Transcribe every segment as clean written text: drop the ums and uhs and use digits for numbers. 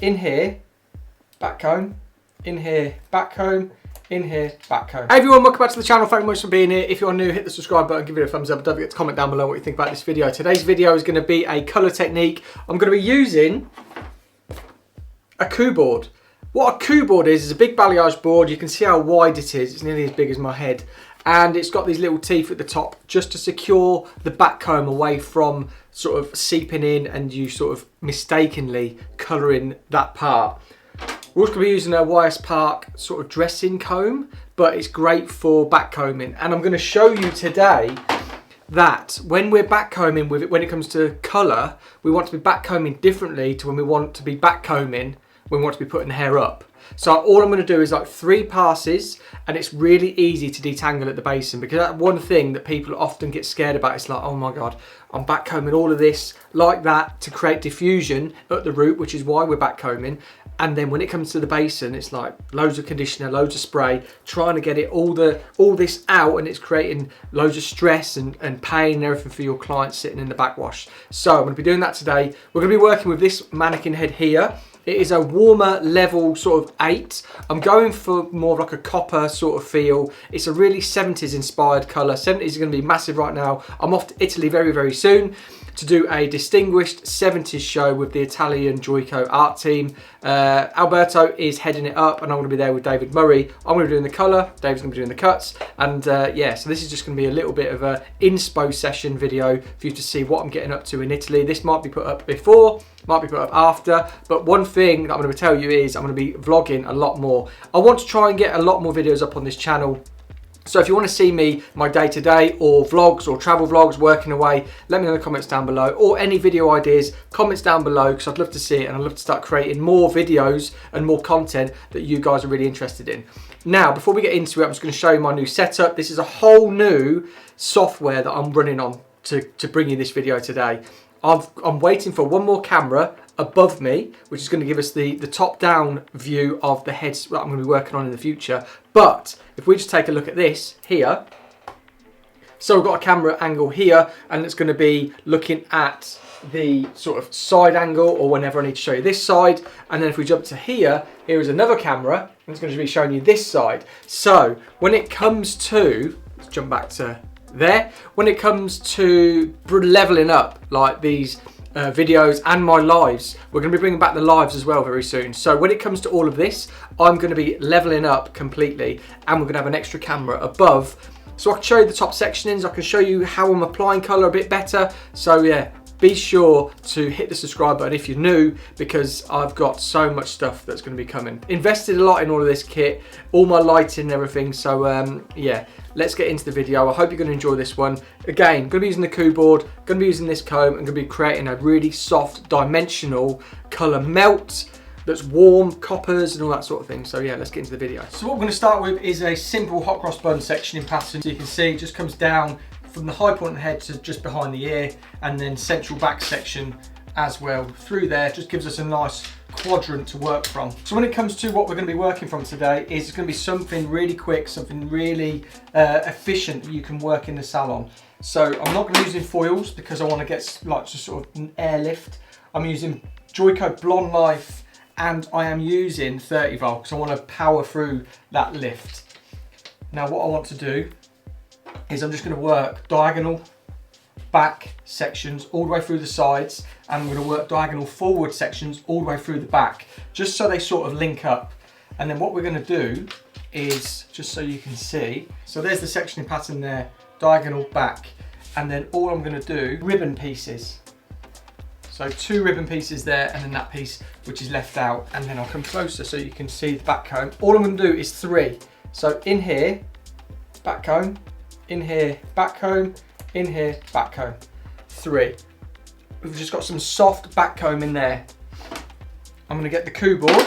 in here, back comb, in here, back comb, in here, back comb. Hey everyone, welcome back to the channel. Thank you much for being here. If you're new, hit the subscribe button, give it a thumbs up. Don't forget to comment down below what you think about this video. Today's video is going to be a colour technique. I'm going to be using a Cooboard. What a Cooboard is a big balayage board. You can see how wide it is. It's nearly as big as my head. And it's got these little teeth at the top just to secure the back comb away from sort of seeping in and you sort of mistakenly colouring that part. We're also going to be using a YS Park sort of dressing comb, but it's great for back combing. And I'm going to show you today that when we're back combing with it, when it comes to colour, we want to be back combing differently to when we want to be back combing when we want to be putting hair up. So all I'm going to do is like 3 passes, and it's really easy to detangle at the basin, because that's one thing that people often get scared about. It's like, oh my god, I'm back combing all of this like that to create diffusion at the root, which is why we're back combing. And then when it comes to the basin, it's like loads of conditioner, loads of spray, trying to get it all this out, and it's creating loads of stress and pain and everything for your clients sitting in the backwash. So I'm going to be doing that today. We're going to be working with this mannequin head here. It is a warmer level sort of 8. I'm going for more of like a copper sort of feel. It's a really 70s inspired colour. 70s is going to be massive right now. I'm off to Italy very, very soon to do a distinguished 70s show with the Italian Joico art team. Alberto is heading it up, and I'm going to be there with David Murray. I'm going to be doing the colour, David's going to be doing the cuts, and yeah, so this is just going to be a little bit of a inspo session video for you to see what I'm getting up to in Italy. This might be put up before, might be put up after, but one thing that I'm going to tell you is I'm going to be vlogging a lot more. I want to try and get a lot more videos up on this channel. So if you want to see me, my day-to-day or vlogs or travel vlogs working away, let me know in the comments down below, or any video ideas, comments down below, because I'd love to see it, and I'd love to start creating more videos and more content that you guys are really interested in. Now, before we get into it, I'm just going to show you my new setup. This is a whole new software that I'm running on to bring you this video today. I'm waiting for one more camera above me, which is going to give us the top-down view of the heads that I'm going to be working on in the future. But if we just take a look at this here, so we've got a camera angle here, and it's going to be looking at the sort of side angle, or whenever I need to show you this side. And then if we jump to here, here is another camera, and it's going to be showing you this side. So when it comes to, let's jump back to there, when it comes to leveling up like these videos and my lives, we're going to be bringing back the lives as well very soon. So when it comes to all of this, I'm going to be leveling up completely, and we're going to have an extra camera above, so I can show you the top sectionings, I can show you how I'm applying colour a bit better. So yeah, be sure to hit the subscribe button if you're new, because I've got so much stuff that's going to be coming. Invested a lot in all of this kit, all my lighting and everything. So yeah, let's get into the video. I hope you're going to enjoy this one. Again, going to be using the Cooboard, going to be using this comb, and going to be creating a really soft dimensional colour melt that's warm, coppers and all that sort of thing. So yeah, let's get into the video. So what we're going to start with is a simple hot cross bun sectioning pattern. So you can see it just comes down from the high point of the head to just behind the ear, and then central back section as well through there. Just gives us a nice quadrant to work from. So when it comes to what we're going to be working from today, is it's going to be something really quick, something really efficient that you can work in the salon. So I'm not going to be using foils, because I want to get like just sort of an airlift. I'm using Joico Blonde Life, and I am using 30 volt because I want to power through that lift. Now what I want to do is I'm just going to work diagonal back sections all the way through the sides, and I'm going to work diagonal forward sections all the way through the back, just so they sort of link up. And then what we're going to do is, just so you can see, so there's the sectioning pattern there, diagonal back, and then all I'm going to do, ribbon pieces. So 2 ribbon pieces there, and then that piece which is left out, and then I'll come closer so you can see the back comb. All I'm going to do is 3. So in here, back comb, in here, back comb, in here, back comb. 3. We've just got some soft back comb in there. I'm going to get the Cooboard,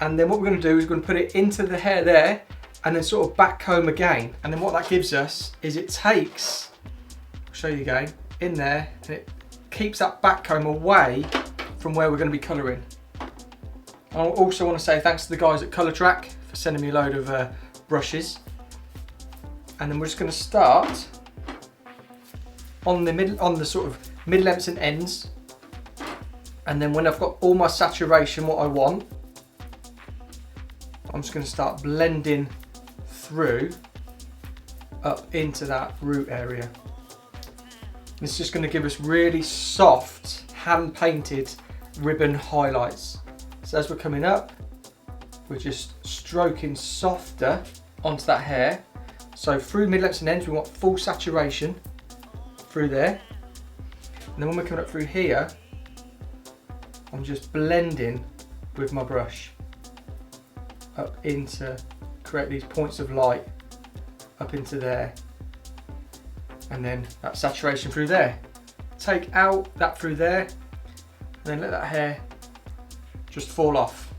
and then what we're going to do is we're going to put it into the hair there, and then sort of back comb again. And then what that gives us is it takes, I'll show you again, in there, and it keeps that back comb away from where we're going to be colouring. I also want to say thanks to the guys at Colour Track for sending me a load of brushes. And then we're just going to start on the sort of mid-lengths and ends, And then when I've got all my saturation, what I want, I'm just going to start blending through up into that root area. This is just going to give us really soft, hand-painted ribbon highlights. So as we're coming up, we're just stroking softer onto that hair. So through mid-lengths and ends, we want full saturation through there. And then when we're coming up through here, I'm just blending with my brush up into, create these points of light up into there. And then that saturation through there. Take out that through there, and then let that hair just fall off.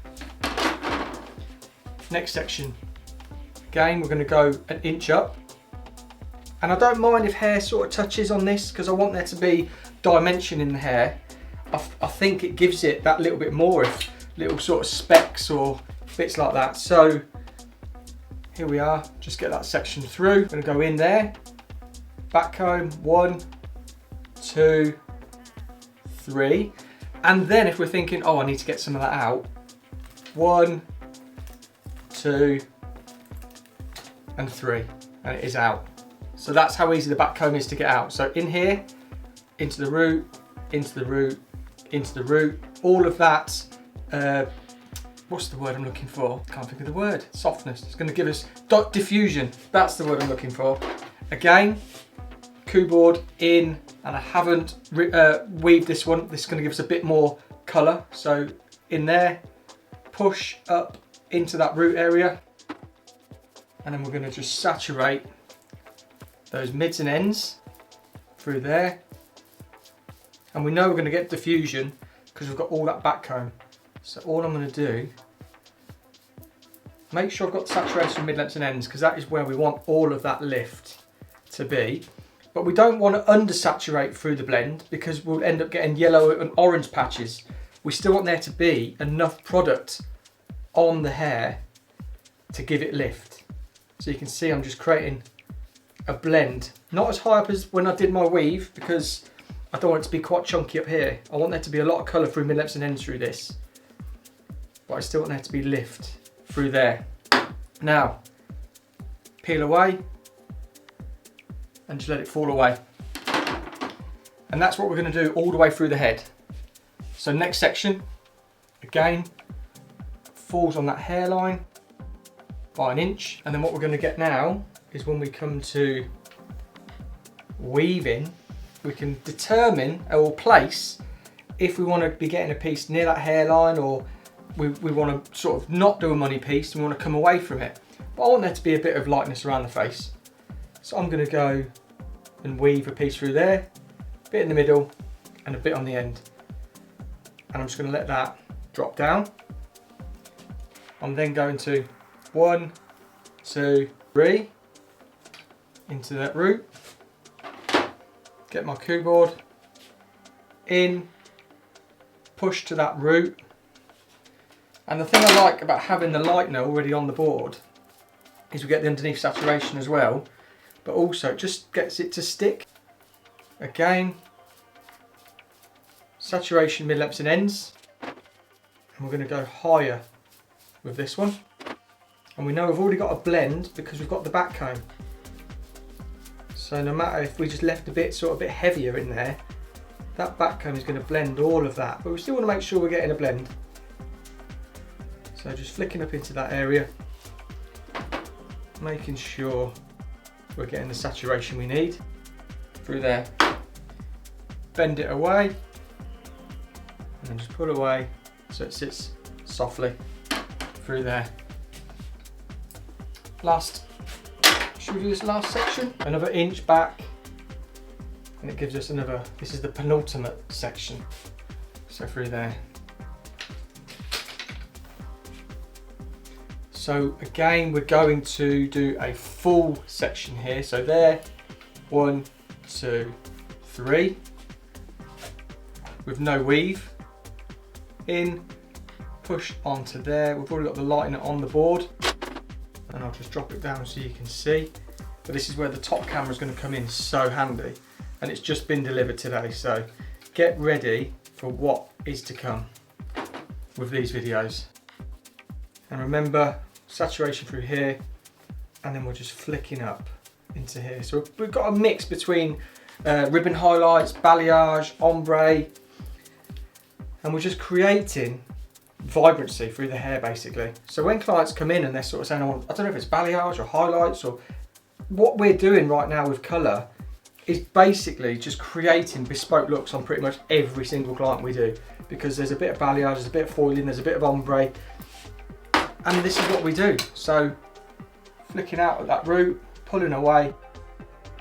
Next section. Again, we're going to go an inch up. And I don't mind if hair sort of touches on this, because I want there to be dimension in the hair. I think it gives it that little bit more if little sort of specks or bits like that. So here we are, just get that section through. I'm going to go in there, back comb, 1, 2, 3. And then if we're thinking, oh, I need to get some of that out, 1, 2, and 3, and it is out. So that's how easy the back comb is to get out. So in here, into the root, into the root, into the root, all of that, what's the word I'm looking for? Can't think of the word. Softness. It's going to give us diffusion. That's the word I'm looking for. Again, Cooboard in, and I haven't weaved this one. This is going to give us a bit more colour. So in there, push up into that root area, and then we're going to just saturate those mids and ends through there. And we know we're going to get diffusion because we've got all that back comb. So all I'm going to do, make sure I've got saturation mid-lengths and ends, because that is where we want all of that lift to be. But we don't want to undersaturate through the blend, because we'll end up getting yellow and orange patches. We still want there to be enough product on the hair to give it lift. So you can see I'm just creating a blend. Not as high up as when I did my weave, because I don't want it to be quite chunky up here. I want there to be a lot of colour through mid-lengths and ends through this. But I still want there to be lift through there. Now, peel away and just let it fall away. And that's what we're going to do all the way through the head. So next section, again, falls on that hairline by an inch. And then what we're going to get now is when we come to weaving, we can determine or place if we want to be getting a piece near that hairline, or we want to sort of not do a money piece and we want to come away from it. But I want there to be a bit of lightness around the face. So I'm going to go and weave a piece through there, a bit in the middle and a bit on the end. And I'm just going to let that drop down. I'm then going to 1, 2, 3 into that root. Get my Cooboard in, push to that root. And the thing I like about having the lightener already on the board is we get the underneath saturation as well, but also it just gets it to stick. Again, saturation mid-lengths and ends. And we're going to go higher with this one. And we know we've already got a blend because we've got the back comb. So no matter if we just left a bit sort of a bit heavier in there, that back comb is going to blend all of that. But we still want to make sure we're getting a blend. So just flicking up into that area, making sure we're getting the saturation we need through there. Bend it away, and then just pull away so it sits softly through there. Should we do this last section? Another inch back, and it gives us another, this is the penultimate section. So through there. So again, we're going to do a full section here. So there, 1, 2, 3, with no weave. In, push onto there. We've already got the lightener on the board. And I'll just drop it down so you can see. But this is where the top camera is going to come in so handy. And it's just been delivered today, so get ready for what is to come with these videos. And remember, saturation through here, and then we're just flicking up into here. So we've got a mix between ribbon highlights, balayage, ombre, and we're just creating vibrancy through the hair basically. So when clients come in and they're sort of saying, oh, I don't know if it's balayage or highlights, or what we're doing right now with colour is basically just creating bespoke looks on pretty much every single client we do, because there's a bit of balayage, there's a bit of foiling, there's a bit of ombre, and this is what we do. So flicking out at that root, pulling away,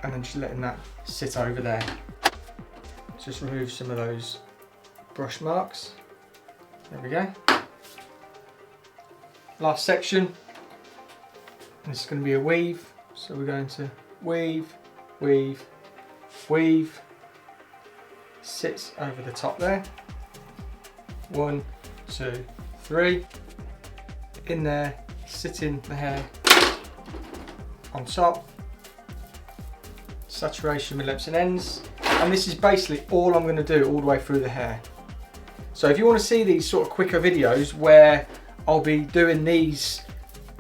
and then just letting that sit over there. Just remove some of those brush marks. There we go. Last section. This is going to be a weave. So we're going to weave, weave, weave. Sits over the top there. 1, 2, 3. In there, sitting the hair on top. Saturation with lips and ends. And this is basically all I'm going to do all the way through the hair. So if you want to see these sort of quicker videos where I'll be doing these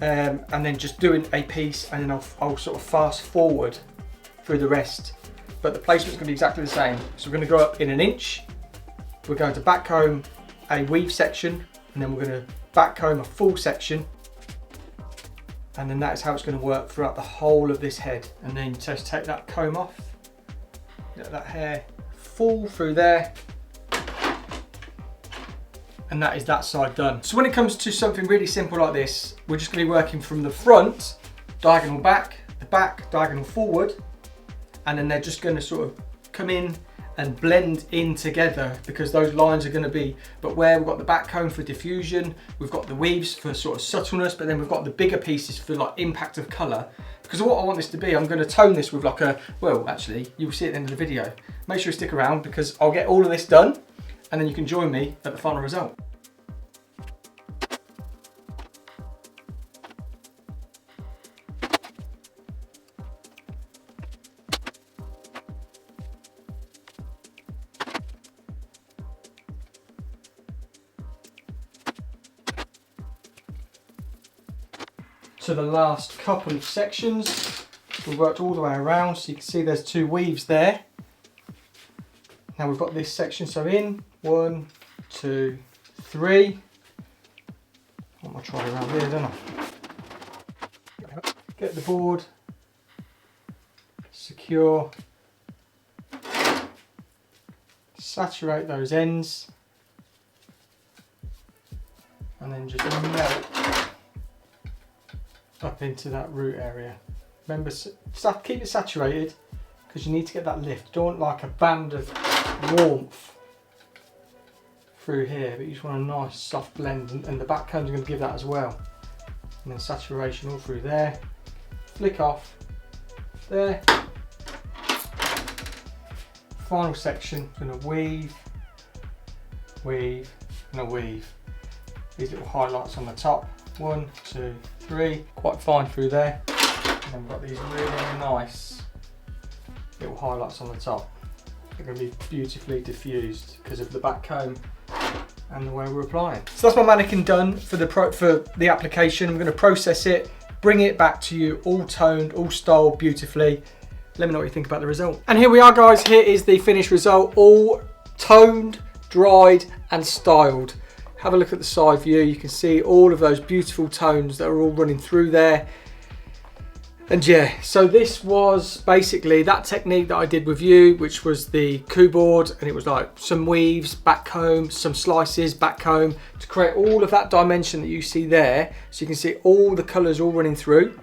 and then just doing a piece, and then I'll sort of fast forward through the rest, but the placement's going to be exactly the same. So we're going to go up in 1 inch, we're going to back comb a weave section, and then we're going to back comb a full section, and then that is how it's going to work throughout the whole of this head. And then just take that comb off, let that hair fall through there, and that is that side done. So when it comes to something really simple like this, we're just going to be working from the front, diagonal back, the back, diagonal forward, and then they're just going to sort of come in and blend in together, because those lines are going to be, but where we've got the back comb for diffusion, we've got the weaves for sort of subtleness, but then we've got the bigger pieces for like impact of colour. Because of what I want this to be, I'm going to tone this with like a, well actually you'll see at the end of the video. Make sure you stick around, because I'll get all of this done and then you can join me at the final result. To the last couple of sections, we worked all the way around, so you can see there's 2 weaves there. Now we've got this section, so in 1, 2, 3. I want my trolley around here, don't I? Get the board, secure, saturate those ends, and then just melt up into that root area. Remember, keep it saturated, because you need to get that lift. You don't want like a band of warmth through here, but you just want a nice soft blend, and the back combs are going to give that as well. And then saturation all through there. Flick off there. Final section, going to weave, weave, and a weave. These little highlights on the top. 1, 2, 3, quite fine through there. And then we've got these really nice little highlights on the top. They're going to be beautifully diffused because of the back comb and the way we're applying. So that's my mannequin done for the application. I'm going to process it, bring it back to you all toned, all styled beautifully. Let me know what you think about the result. And here we are, guys. Here is the finished result, all toned, dried and styled. Have a look at the side view. You can see all of those beautiful tones that are all running through there. And yeah, so this was basically that technique that I did with you, which was the Cooboard, and it was like some weaves, back comb, some slices, back comb, to create all of that dimension that you see there. So you can see all the colours all running through.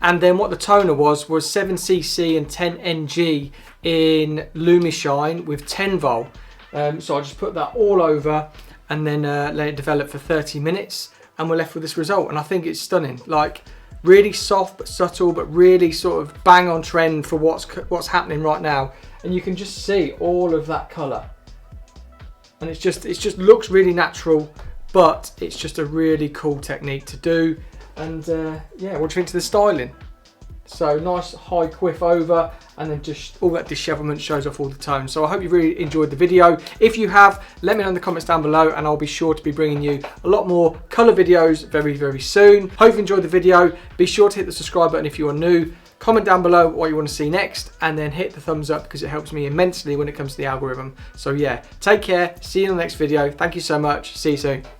And then what the toner was 7cc and 10ng in Lumishine with 10 volt. So I just put that all over and then let it develop for 30 minutes, and we're left with this result. And I think it's stunning. Like, really soft but subtle, but really sort of bang on trend for what's happening right now. And you can just see all of that colour, and it just looks really natural, but it's just a really cool technique to do. And yeah, what do you think to the styling? So nice high quiff over, and then just all that dishevelment shows off all the tone. So I hope you really enjoyed the video. If you have, let me know in the comments down below, and I'll be sure to be bringing you a lot more colour videos very, very soon. Hope you enjoyed the video. Be sure to hit the subscribe button if you are new. Comment down below what you want to see next, and then hit the thumbs up because it helps me immensely when it comes to the algorithm. So yeah, take care. See you in the next video. Thank you so much. See you soon.